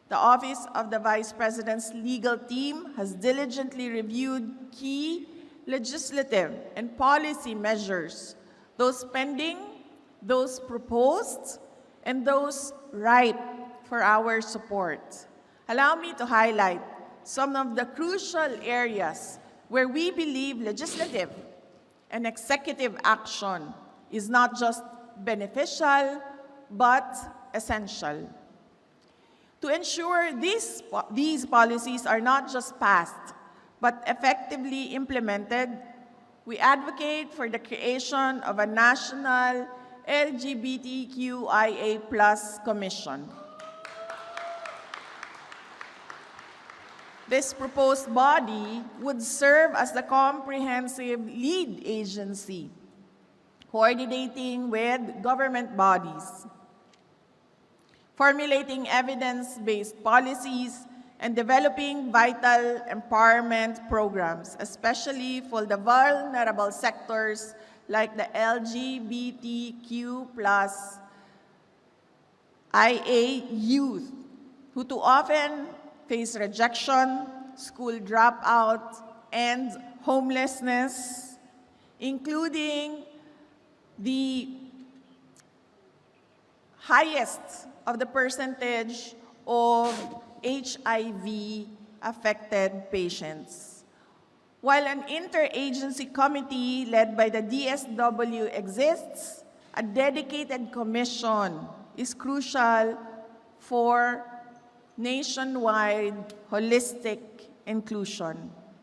the Office of the Vice President's legal team has diligently reviewed key legislative and policy measures, those pending, those proposed, and those ripe for our support. Allow me to highlight some of the crucial areas where we believe legislative and executive action is not just beneficial, but essential. To ensure these policies are not just passed, but effectively implemented, we advocate for the creation of a national LGBTQIA+ commission. This proposed body would serve as the comprehensive lead agency, coordinating with government bodies, formulating evidence-based policies, and developing vital empowerment programs, especially for the vulnerable sectors like the LGBTQ+ IA youth, who too often face rejection, school dropout, and homelessness, including the highest of the percentage of HIV-affected patients. While an interagency committee led by the DSW exists, a dedicated commission is crucial for nationwide holistic inclusion.